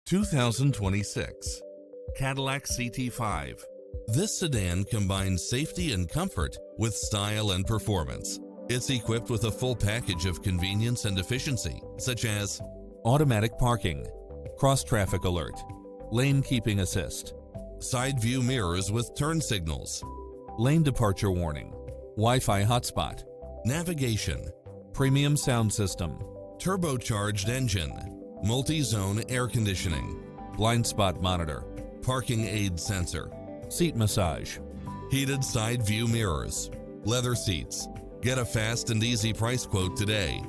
2026 Cadillac CT5. This sedan combines safety and comfort with style and performance. It's equipped with a full package of convenience and efficiency, such as automatic parking, cross-traffic alert, lane keeping assist, side view mirrors with turn signals, lane departure warning, Wi-Fi hotspot, navigation, premium sound system, turbocharged engine, multi-zone air conditioning, blind spot monitor, parking aid sensor, seat massage, heated side view mirrors, leather seats. Get a fast and easy price quote today.